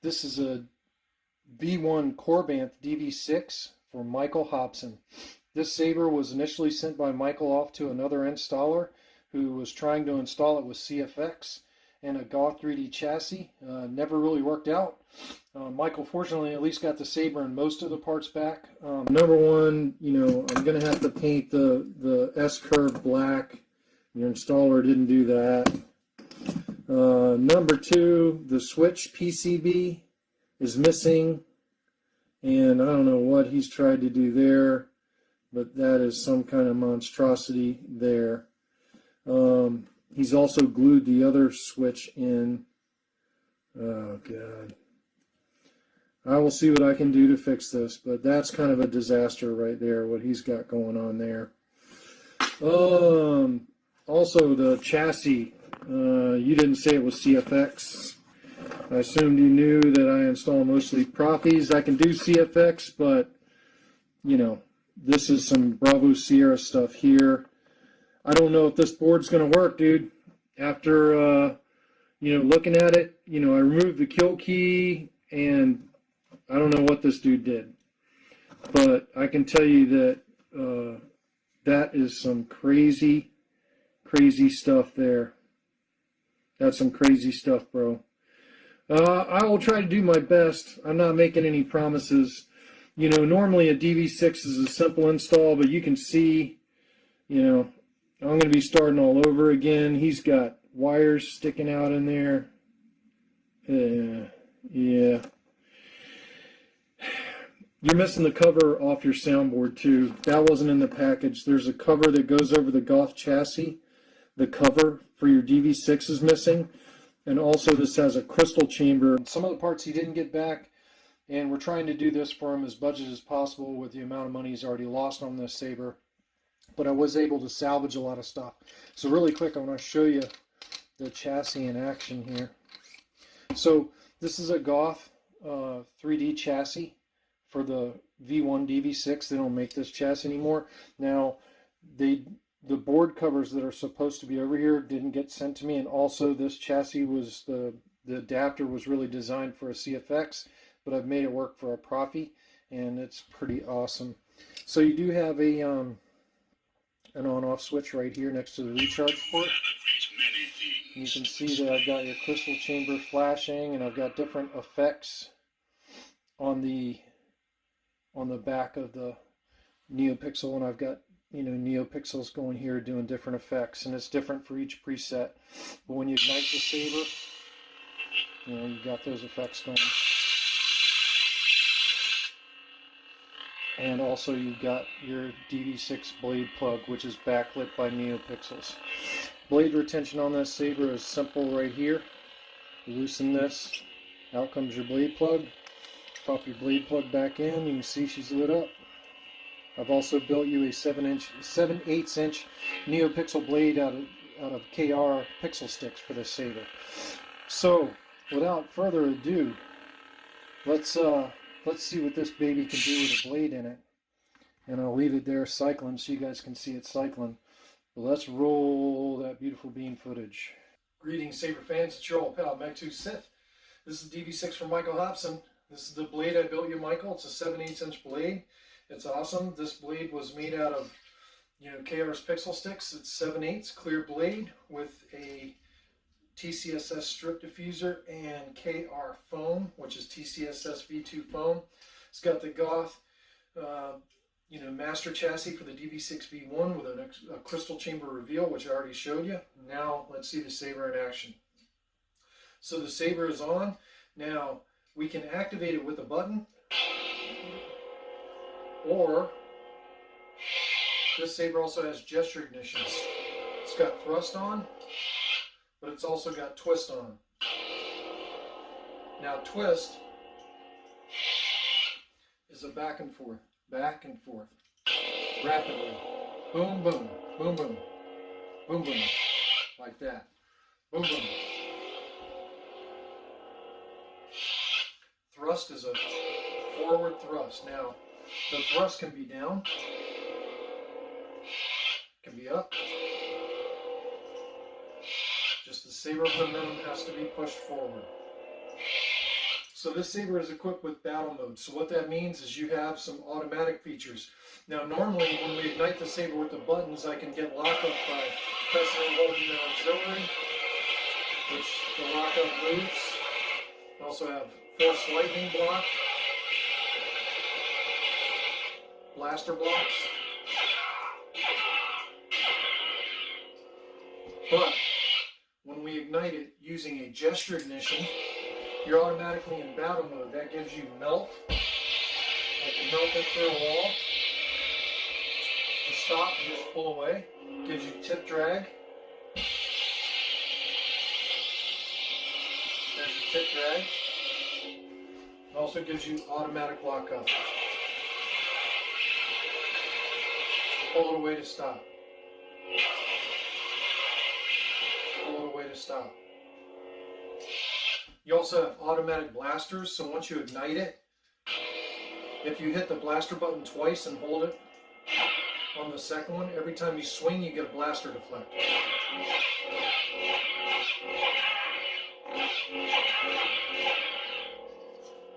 This is a V1 Corbanth DV6 for Michael Hobson. This saber was initially sent by Michael off to another installer who was trying to install it with CFX and a Goth 3D chassis. Never really worked out. Michael fortunately at least got the saber and most of the parts back. Number one, I'm going to have to paint the S-curve black. Your installer didn't do that. Number two, the switch PCB is missing, and I don't know what he's tried to do there, but that is some kind of monstrosity there. He's also glued the other switch in. Oh, God. I will see what I can do to fix this, but that's kind of a disaster right there, what he's got going on there. Also, the chassis. You didn't say it was CFX. I assumed you knew that I install mostly Proffies. I can do CFX, but, this is some Bravo Sierra stuff here. I don't know if this board's going to work, dude. After, looking at it, I removed the kill key, and I don't know what this dude did. But I can tell you that that is some crazy, crazy stuff there. That's some crazy stuff, bro. I will try to do my best. I'm not making any promises. Normally a DV6 is a simple install, but you can see, I'm going to be starting all over again. He's got wires sticking out in there. Yeah. You're missing the cover off your soundboard, too. That wasn't in the package. There's a cover that goes over the Goth chassis. The cover for your DV6 is missing. And also this has a crystal chamber. Some of the parts he didn't get back, and we're trying to do this for him as budget as possible with the amount of money he's already lost on this saber. But I was able to salvage a lot of stuff. So really quick, I want to show you the chassis in action here. So this is a Goth 3D chassis for the V1 DV6. They don't make this chassis anymore. Now, the board covers that are supposed to be over here didn't get sent to me, and also this chassis was, the adapter was really designed for a CFX, but I've made it work for a Proffie, and it's pretty awesome. So you do have a an on-off switch right here next to the recharge port. You can see that I've got your crystal chamber flashing, and I've got different effects on the back of the Neopixel, and I've got Neopixels going here doing different effects, and it's different for each preset. But when you ignite the saber, you got those effects going. And also you've got your DV6 blade plug, which is backlit by Neopixels. Blade retention on this saber is simple right here. You loosen this, out comes your blade plug. Pop your blade plug back in, you can see she's lit up. I've also built you a 7/8 inch Neopixel blade out of KR pixel sticks for this saber. So, without further ado, let's see what this baby can do with a blade in it. And I'll leave it there cycling so you guys can see it cycling. But let's roll that beautiful beam footage. Greetings, saber fans. It's your old pal Megtooth Sith. This is DV6 from Michael Hobson. This is the blade I built you, Michael. It's a 7/8 inch blade. It's awesome. This blade was made out of, KR's pixel sticks. It's 7/8 clear blade with a TCSS strip diffuser and KR foam, which is TCSS V2 foam. It's got the Goth, master chassis for the DV6 V1 with a crystal chamber reveal, which I already showed you. Now let's see the saber in action. So the saber is on. Now we can activate it with a button, or this saber also has gesture ignition. It's got thrust on, but it's also got twist on. Now twist is a back and forth, rapidly. Boom, boom, boom, boom, boom, boom, like that. Boom, boom. Thrust is a forward thrust. Now, the thrust can be down, can be up. Just the saber momentum has to be pushed forward. So this saber is equipped with battle mode. So what that means is you have some automatic features. Now normally when we ignite the saber with the buttons, I can get lockup by pressing and holding the auxiliary, which the lockup moves. I also have force lightning block, blaster blocks. But when we ignite it using a gesture ignition, you're automatically in battle mode. That gives you melt. I can melt it through a wall. To stop, you just pull away. Gives you tip drag. There's your tip drag. It also gives you automatic lockup. Pull it away to stop. Pull it away to stop. You also have automatic blasters, so once you ignite it, if you hit the blaster button twice and hold it on the second one, every time you swing, you get a blaster deflect.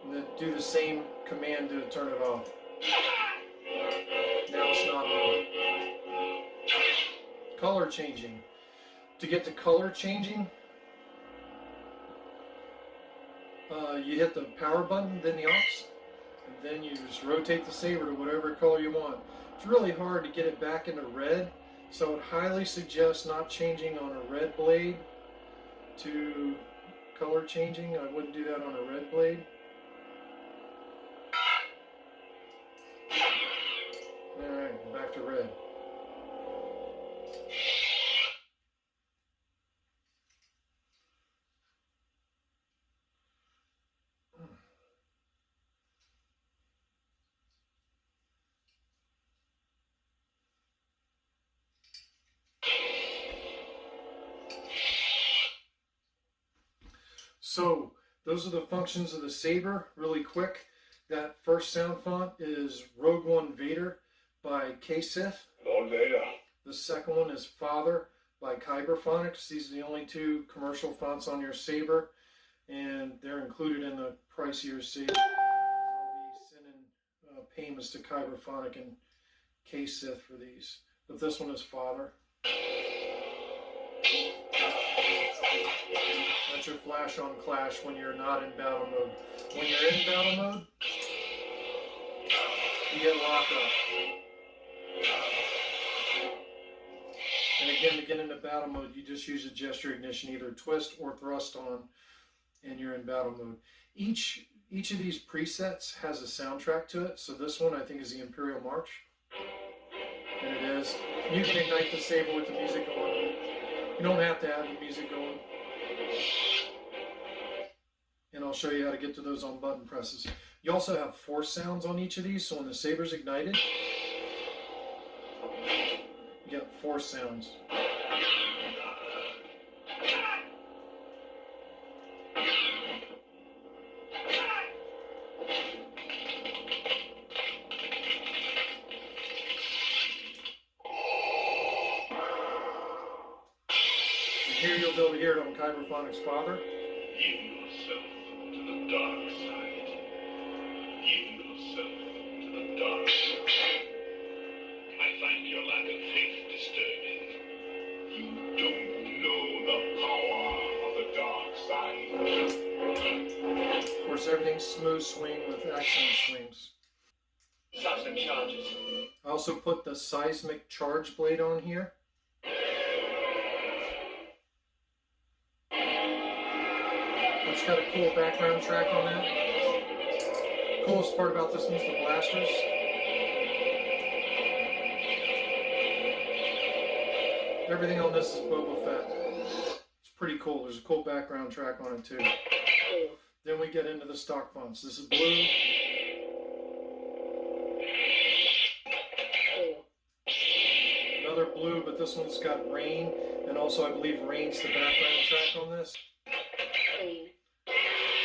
And then do the same command to turn it off. Now it's not on. Color changing. To get to color changing, you hit the power button, then the aux, and then you just rotate the saber to whatever color you want. It's really hard to get it back into red, so I would highly suggest not changing on a red blade to color changing. I wouldn't do that on a red blade. Alright, back to red. So those are the functions of the saber. Really quick, that first sound font is Rogue One Vader by Sith. Lord Vader. The second one is Father by Kyberphonics. These are the only two commercial fonts on your saber, and they're included in the price of your saber. I'll be sending payments to Kyberphonic and Sith for these. But this one is Father. That's your flash on clash when you're not in battle mode. When you're in battle mode, you get lockup. And again, to get into battle mode, you just use a gesture ignition, either twist or thrust on, and you're in battle mode. Each of these presets has a soundtrack to it. So this one I think is the Imperial March. And it is. You can ignite the saber with the music going. You don't have to have the music going. And I'll show you how to get to those on button presses. You also have force sounds on each of these, so when the saber's ignited, you get force sounds. Here you'll be able to hear it on Kyberphonic's Father. Give yourself to the dark side. Give yourself to the dark side. I find your lack of faith disturbing. You don't know the power of the dark side. Of course, everything's smooth swing with accent swings. Seismic charges. I also put the seismic charge blade on here. It's got a cool background track on that. Coolest part about this one's the blasters. Everything on this is Boba Fett. It's pretty cool. There's a cool background track on it too. Then we get into the stock fonts. This is blue. Another blue, but this one's got rain, and also I believe rain's the background track on this.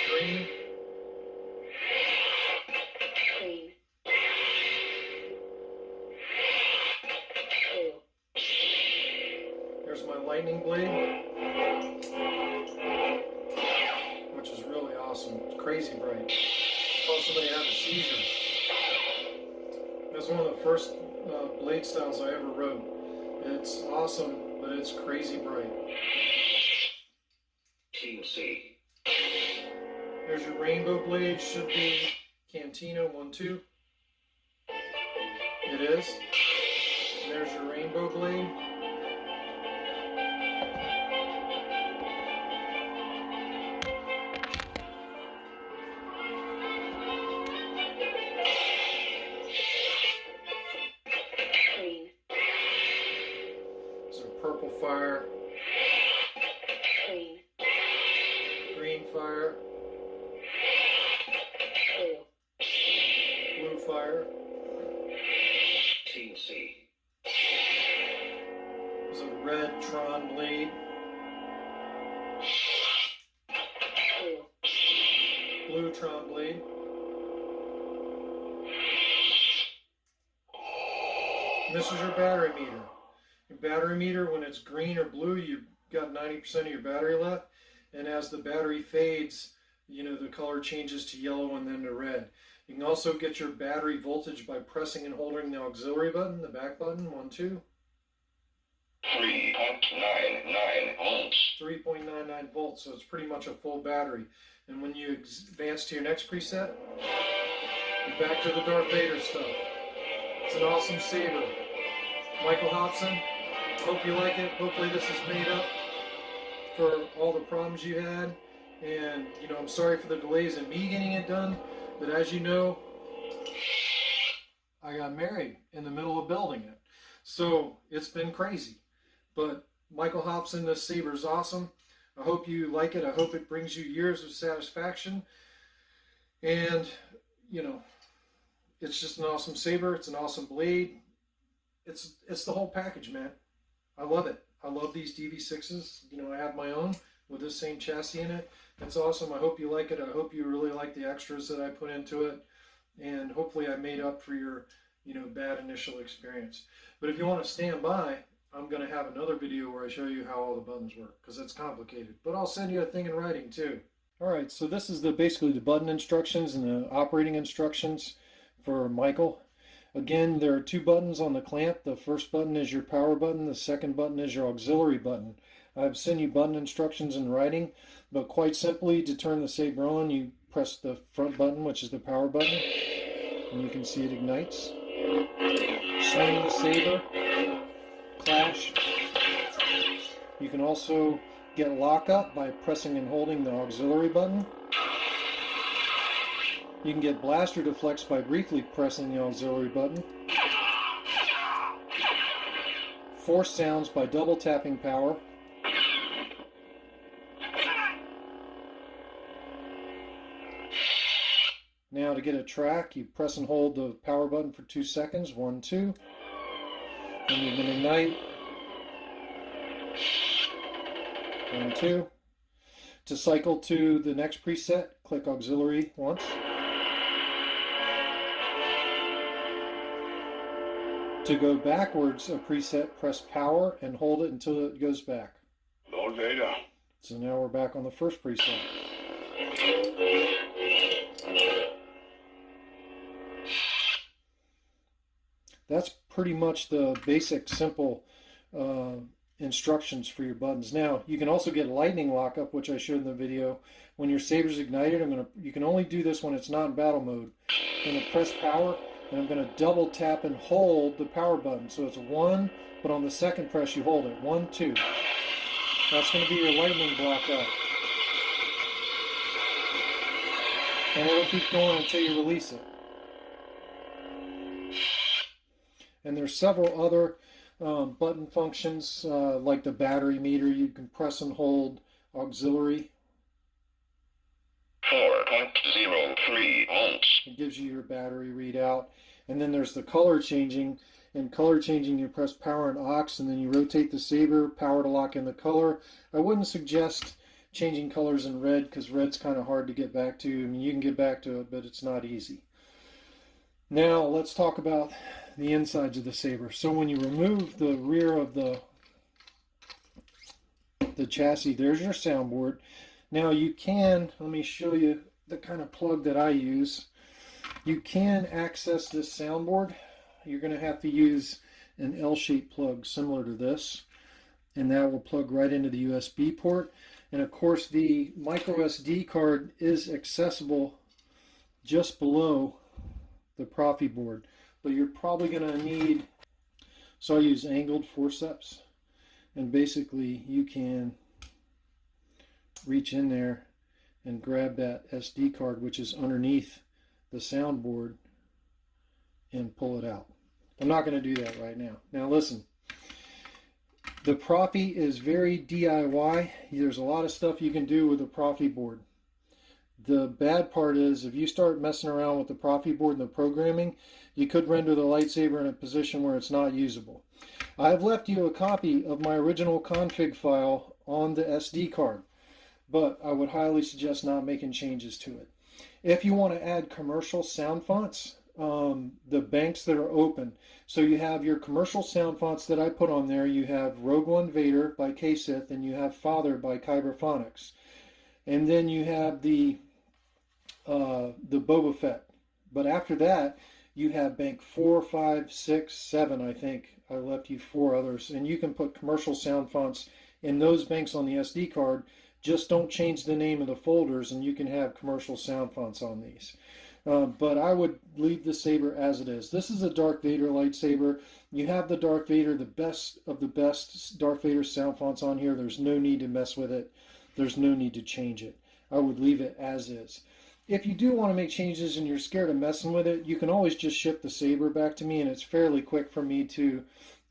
Green. There's my lightning blade, which which is really awesome. It's crazy bright. I thought somebody had a seizure. That's one of the first blade styles I ever wrote. It's awesome, but it's crazy bright. Team C. There's your rainbow blade, should be Cantina 1-2. It is. And there's your rainbow blade. Green. There's a purple fire, Green. green fire, Blue. blue fire. Team C. There's a red Tron blade, Blue. blue Tron blade. And this is your battery meter. Your battery meter, when it's green or blue, you've got 90% of your battery left. And as the battery fades, you know, the color changes to yellow and then to red. You can also get your battery voltage by pressing and holding the auxiliary button, the back button, 1-2. 3.99 volts. 3.99 volts, so it's pretty much a full battery. And when you advance to your next preset, you're back to the Darth Vader stuff. It's an awesome saber. Michael Hobson, hope you like it. Hopefully this is made up for all the problems you had. And, you know, I'm sorry for the delays in me getting it done. But as you know, I got married in the middle of building it. So it's been crazy. But Michael Hobson, this saber is awesome. I hope you like it. I hope it brings you years of satisfaction. And, you know, it's just an awesome saber. It's an awesome blade. It's the whole package, man. I love it. I love these DV6s. You know, I have my own with this same chassis in it. It's awesome. I hope you like it. I hope you really like the extras that I put into it. And hopefully I made up for your, you know, bad initial experience. But if you want to stand by, I'm going to have another video where I show you how all the buttons work, because it's complicated. But I'll send you a thing in writing too. Alright, so this is basically the button instructions and the operating instructions for Michael. Again, there are two buttons on the clamp. The first button is your power button. The second button is your auxiliary button. I've sent you button instructions in writing, but quite simply, to turn the saber on, you press the front button, which is the power button, and you can see it ignites. Swing the saber, clash. You can also get lockup by pressing and holding the auxiliary button. You can get blaster deflects by briefly pressing the auxiliary button. Force sounds by double tapping power. Now to get a track, you press and hold the power button for 2 seconds, 1, 2. Then you can ignite. 1, 2. To cycle to the next preset, click auxiliary once. To go backwards a preset, press power and hold it until it goes back. Lord Vader. So now we're back on the first preset. That's pretty much the basic, simple instructions for your buttons. Now, you can also get lightning lockup, which I showed in the video. When your saber's ignited, you can only do this when it's not in battle mode. I'm going to press power, and I'm going to double tap and hold the power button. So it's 1, but on the second press you hold it. 1, 2. That's going to be your lightning lockup. And it'll keep going until you release it. And there's several other button functions, like the battery meter. You can press and hold auxiliary. 4.03 volts. It gives you your battery readout. And then there's the color changing. In color changing, you press power and aux, and then you rotate the saber, power to lock in the color. I wouldn't suggest changing colors in red, because red's kind of hard to get back to. I mean, you can get back to it, but it's not easy. Now let's talk about the insides of the saber. So when you remove the rear of the chassis, there's your soundboard. Now you can, let me show you the kind of plug that I use. You can access this soundboard. You're going to have to use an L-shaped plug similar to this, and that will plug right into the USB port. And of course the micro SD card is accessible just below the Proffie board, but you're probably going to need, so I use angled forceps, and basically you can reach in there and grab that SD card, which is underneath the soundboard, and pull it out. I'm not going to do that right now. Now listen, the Proffie is very DIY. There's a lot of stuff you can do with a Proffie board. The bad part is if you start messing around with the Proffie board and the programming, you could render the lightsaber in a position where it's not usable. I've left you a copy of my original config file on the SD card, but I would highly suggest not making changes to it. If you want to add commercial sound fonts, the banks that are open, so you have your commercial sound fonts that I put on there. You have Rogue One Vader by Sith, and you have Father by Kyberphonics, and then you have the Boba Fett. But after that, you have bank 4, 5, 6, 7. I think I left you 4 others, and you can put commercial sound fonts in those banks on the SD card. Just don't change the name of the folders, and you can have commercial sound fonts on these. But I would leave the saber as it is. This is a Darth Vader lightsaber. You have the Darth Vader, the best of the best Darth Vader sound fonts on here. There's no need to mess with it. There's no need to change it. I would leave it as is. If you do want to make changes and you're scared of messing with it, you can always just ship the saber back to me, and it's fairly quick for me to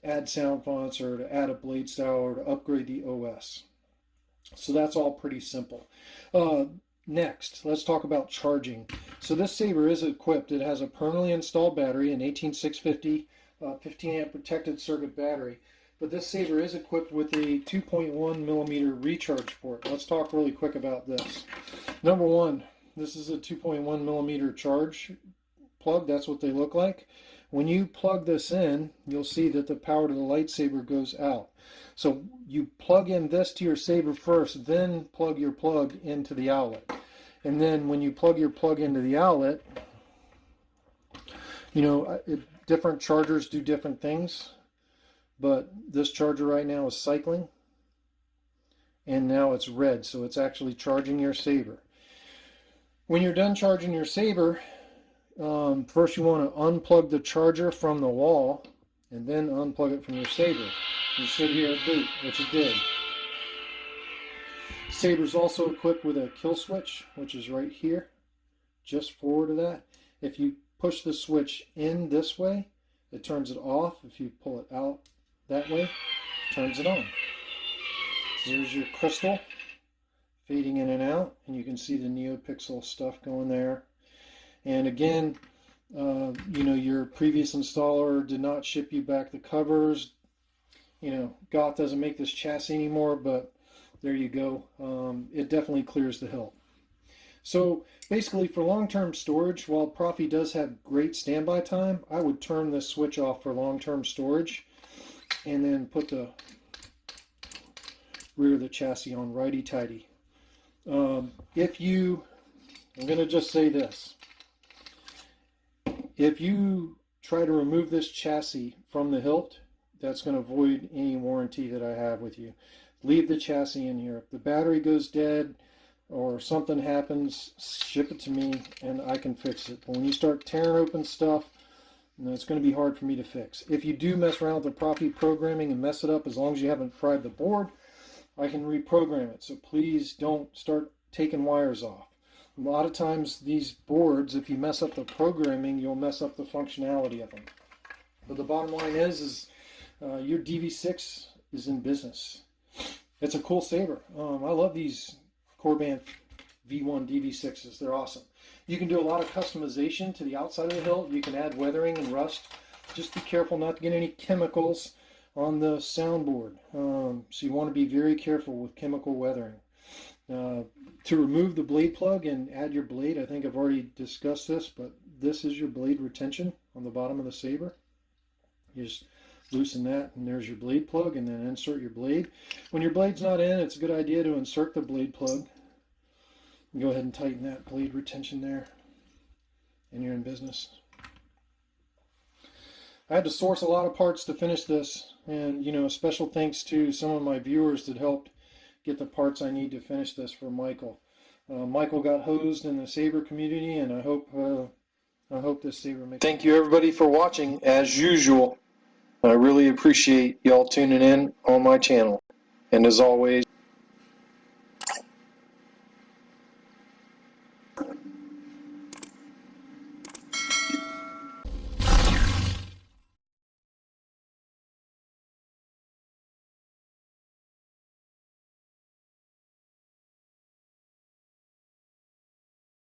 add sound fonts or to add a blade style or to upgrade the OS. So that's all pretty simple. Next, let's talk about charging. So this saber is equipped. It has a permanently installed battery, an 18650 15 amp protected circuit battery. But this saber is equipped with a 2.1 millimeter recharge port. Let's talk really quick about this. Number one, this is a 2.1 millimeter charge plug. That's what they look like. When you plug this in, you'll see that the power to the lightsaber goes out. So you plug in this to your saber first, then plug your plug into the outlet. And then when you plug your plug into the outlet, you know, different chargers do different things, but this charger right now is cycling, and now it's red, so it's actually charging your saber. When you're done charging your saber, first you want to unplug the charger from the wall, and then unplug it from your saber. You should hear it boot, which it did. Saber's also equipped with a kill switch, which is right here, just forward of that. If you push the switch in this way, it turns it off. If you pull it out that way, it turns it on. Here's your crystal fading in and out, and you can see the Neopixel stuff going there. And again, you know, your previous installer did not ship you back the covers. You know, Goth doesn't make this chassis anymore, but there you go. It definitely clears the hilt. So basically, for long-term storage, while Proffie does have great standby time, I would turn this switch off for long-term storage and then put the rear of the chassis on righty-tighty. I'm going to just say this. If you try to remove this chassis from the hilt, that's going to void any warranty that I have with you. Leave the chassis in here. If the battery goes dead or something happens, ship it to me and I can fix it. But when you start tearing open stuff, it's going to be hard for me to fix. If you do mess around with the Proffie programming and mess it up, as long as you haven't fried the board, I can reprogram it. So please don't start taking wires off. A lot of times these boards, if you mess up the programming, you'll mess up the functionality of them. But the bottom line is your DV6 is in business. It's a cool saber. I love these Corband V1 DV6s. They're awesome. You can do a lot of customization to the outside of the hilt. You can add weathering and rust. Just be careful not to get any chemicals on the soundboard. So you want to be very careful with chemical weathering. To remove the blade plug and add your blade, I think I've already discussed this, but this is your blade retention on the bottom of the saber. You just loosen that, and there's your blade plug, and then insert your blade. When your blade's not in, it's a good idea to insert the blade plug Go ahead and tighten that blade retention there, and you're in business. I had to source a lot of parts to finish this, and special thanks to some of my viewers that helped get the parts I need to finish this for Michael. Michael got hosed in the saber community, and I hope this saber makes. Thank you everybody for watching as usual. I really appreciate y'all tuning in on my channel, and as always,